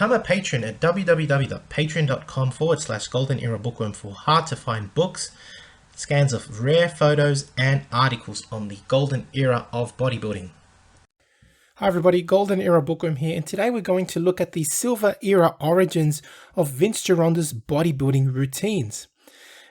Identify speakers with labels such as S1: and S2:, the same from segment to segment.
S1: Become a patron at www.patreon.com/Golden Era Bookworm for hard to find books, scans of rare photos, and articles on the golden era of bodybuilding.
S2: Hi everybody, Golden Era Bookworm here, and today we're going to look at the Silver Era origins of Vince Gironda's bodybuilding routines.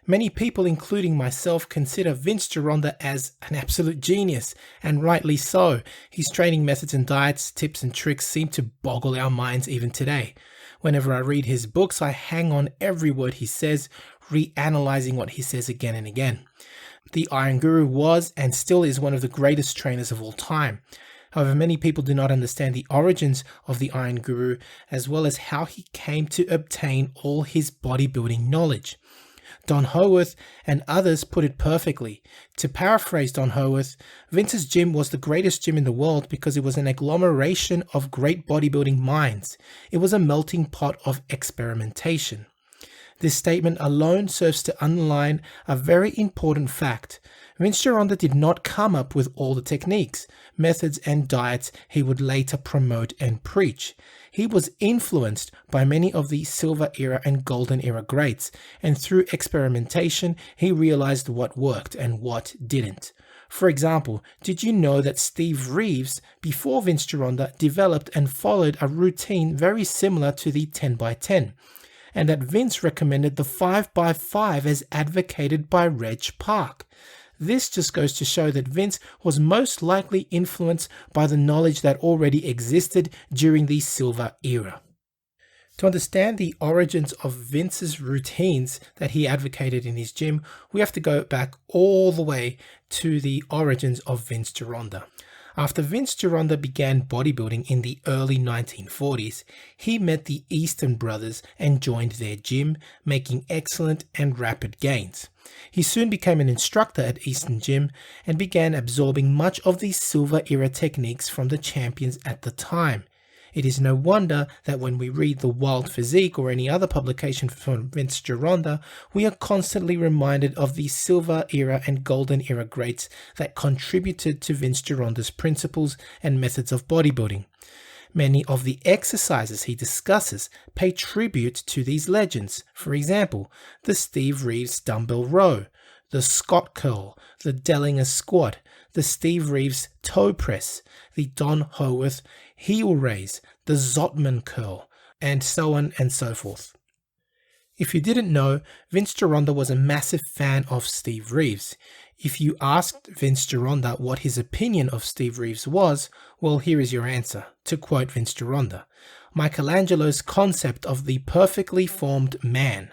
S2: Many people, including myself, consider Vince Gironda as an absolute genius, and rightly so. His training methods and diets, tips and tricks seem to boggle our minds even today. Whenever I read his books, I hang on every word he says, reanalyzing what he says again and again. The Iron Guru was and still is one of the greatest trainers of all time. However, many people do not understand the origins of the Iron Guru, as well as how he came to obtain all his bodybuilding knowledge. Don Howarth and others put it perfectly. To paraphrase Don Howarth, Vince's gym was the greatest gym in the world because it was an agglomeration of great bodybuilding minds. It was a melting pot of experimentation. This statement alone serves to underline a very important fact. Vince Gironda did not come up with all the techniques, methods, and diets he would later promote and preach. He was influenced by many of the Silver Era and Golden Era greats, and through experimentation, he realized what worked and what didn't. For example, did you know that Steve Reeves, before Vince Gironda, developed and followed a routine very similar to the 10x10? And that Vince recommended the 5x5 as advocated by Reg Park. This just goes to show that Vince was most likely influenced by the knowledge that already existed during the Silver Era. To understand the origins of Vince's routines that he advocated in his gym, we have to go back all the way to the origins of Vince Gironda. After Vince Gironda began bodybuilding in the early 1940s, he met the Easton brothers and joined their gym, making excellent and rapid gains. He soon became an instructor at Easton Gym and began absorbing much of the Silver Era techniques from the champions at the time. It is no wonder that when we read The Wild Physique or any other publication from Vince Gironda, we are constantly reminded of the Silver Era and Golden Era greats that contributed to Vince Gironda's principles and methods of bodybuilding. Many of the exercises he discusses pay tribute to these legends. For example, the Steve Reeves dumbbell row, the Scott curl, the Dellinger squat, the Steve Reeves toe press, the Don Howarth heel raise, the Zotman curl, and so on and so forth. If you didn't know, Vince Gironda was a massive fan of Steve Reeves. If you asked Vince Gironda what his opinion of Steve Reeves was, well, here is your answer. To quote Vince Gironda, Michelangelo's concept of the perfectly formed man.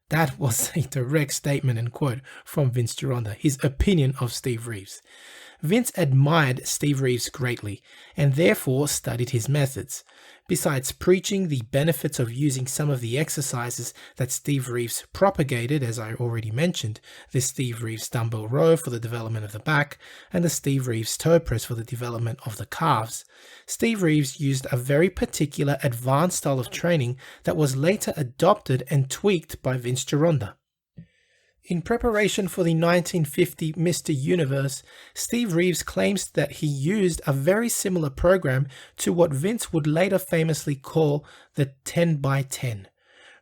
S2: That was a direct statement and quote from Vince Gironda, his opinion of Steve Reeves. Vince admired Steve Reeves greatly and therefore studied his methods. Besides preaching the benefits of using some of the exercises that Steve Reeves propagated, as I already mentioned, the Steve Reeves dumbbell row for the development of the back and the Steve Reeves toe press for the development of the calves, Steve Reeves used a very particular advanced style of training that was later adopted and tweaked by Vince Gironda. In preparation for the 1950 Mr. Universe, Steve Reeves claims that he used a very similar program to what Vince would later famously call the 10x10.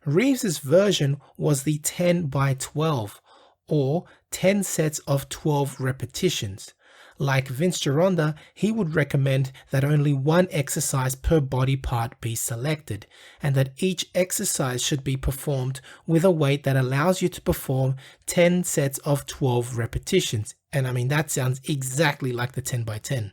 S2: Reeves's version was the 10x12, or 10 sets of 12 repetitions. Like Vince Gironda, he would recommend that only one exercise per body part be selected, and that each exercise should be performed with a weight that allows you to perform 10 sets of 12 repetitions. And I mean, that sounds exactly like the 10x10.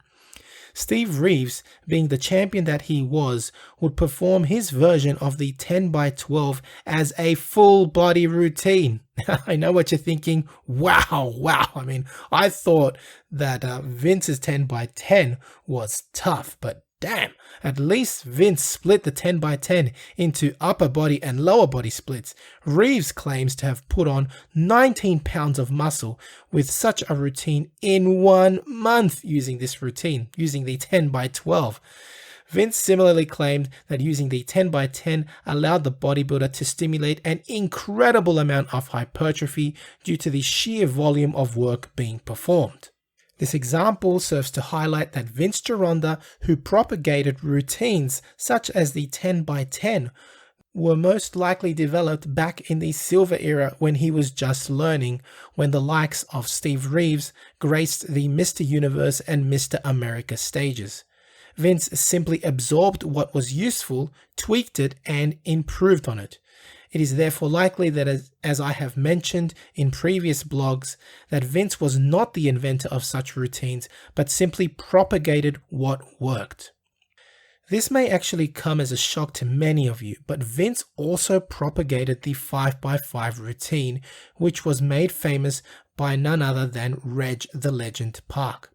S2: Steve Reeves, being the champion that he was, would perform his version of the 10x12 as a full body routine. I know what you're thinking. Wow. I mean, I thought that Vince's 10x10 was tough, but damn, at least Vince split the 10x10 into upper body and lower body splits. Reeves claims to have put on 19 pounds of muscle with such a routine in 1 month using this routine, using the 10x12. Vince similarly claimed that using the 10x10 allowed the bodybuilder to stimulate an incredible amount of hypertrophy due to the sheer volume of work being performed. This example serves to highlight that Vince Gironda, who propagated routines such as the 10 by 10, were most likely developed back in the silver era when he was just learning, when the likes of Steve Reeves graced the Mr. Universe and Mr. America stages. Vince simply absorbed what was useful, tweaked it, and improved on it. It is therefore likely that, as I have mentioned in previous blogs, that Vince was not the inventor of such routines, but simply propagated what worked. This may actually come as a shock to many of you, but Vince also propagated the 5x5 routine, which was made famous by none other than Reg the Legend Park.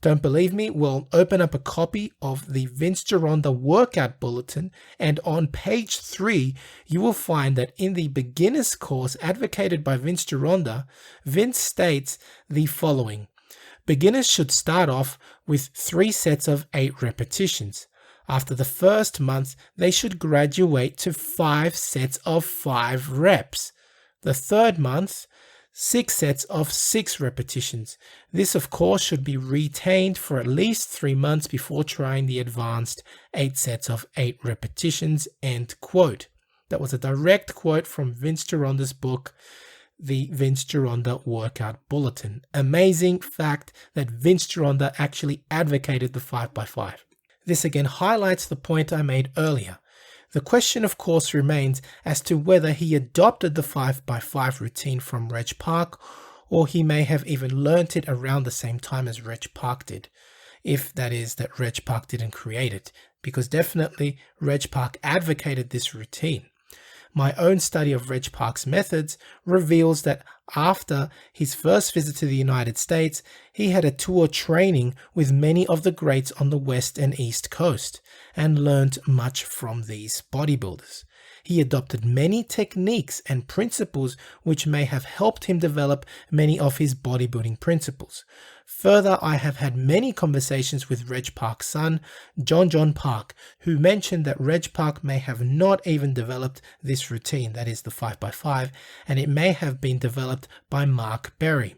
S2: Don't believe me? Well, open up a copy of the Vince Gironda Workout Bulletin, and on page 3, you will find that in the beginner's course advocated by Vince Gironda, Vince states the following: beginners should start off with 3 sets of 8 repetitions. After the first month, they should graduate to 5 sets of 5 reps. The third month, 6 sets of 6 repetitions. This, of course, should be retained for at least 3 months before trying the advanced 8 sets of 8 repetitions. End quote. That was a direct quote from Vince Gironda's book, the Vince Gironda Workout Bulletin. Amazing fact that Vince Gironda actually advocated the 5x5. This again highlights the point I made earlier. The question, of course, remains as to whether he adopted the 5x5 routine from Reg Park, or he may have even learnt it around the same time as Reg Park did, if that is that Reg Park didn't create it, because definitely Reg Park advocated this routine. My own study of Reg Park's methods reveals that after his first visit to the United States, he had a tour training with many of the greats on the West and East Coast and learned much from these bodybuilders. He adopted many techniques and principles which may have helped him develop many of his bodybuilding principles. Further, I have had many conversations with Reg Park's son, John Park, who mentioned that Reg Park may have not even developed this routine, that is the 5x5, and it may have been developed by Mark Berry.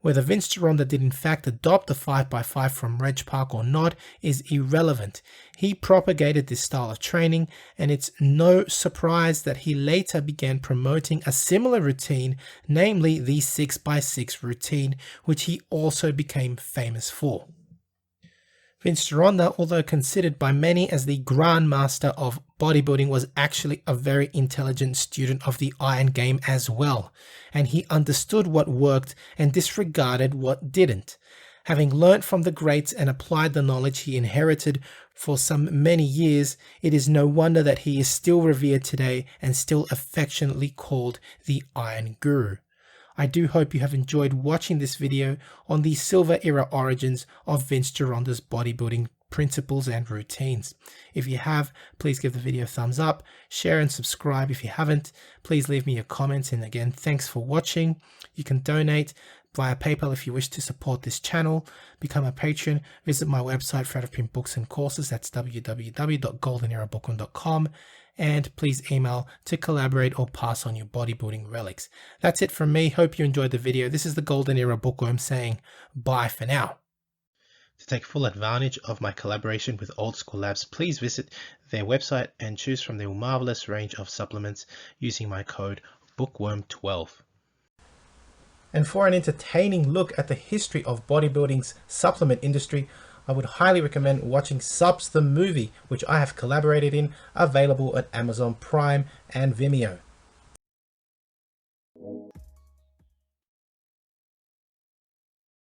S2: Whether Vince Gironda did in fact adopt the 5x5 from Reg Park or not is irrelevant. He propagated this style of training, and it's no surprise that he later began promoting a similar routine, namely the 6x6 routine, which he also became famous for. Vince Gironda, although considered by many as the grandmaster of bodybuilding, was actually a very intelligent student of the iron game as well, and he understood what worked and disregarded what didn't. Having learnt from the greats and applied the knowledge he inherited for some many years, it is no wonder that he is still revered today and still affectionately called the Iron Guru. I do hope you have enjoyed watching this video on the Silver Era origins of Vince Gironda's bodybuilding principles and routines. If you have, please give the video a thumbs up, share and subscribe if you haven't. Please leave me your comments, and again, thanks for watching. You can donate via PayPal if you wish to support this channel. Become a patron. Visit my website for out-of-print books and courses. That's www.goldenerabookworm.com. And please email to collaborate or pass on your bodybuilding relics. That's it from me. Hope you enjoyed the video. This is the Golden Era Bookworm saying bye for now. To take full advantage of my collaboration with Old School Labs, please visit their website and choose from their marvelous range of supplements using my code BOOKWORM12. And for an entertaining look at the history of bodybuilding's supplement industry, I would highly recommend watching Subs the Movie, which I have collaborated in, available at Amazon Prime and Vimeo.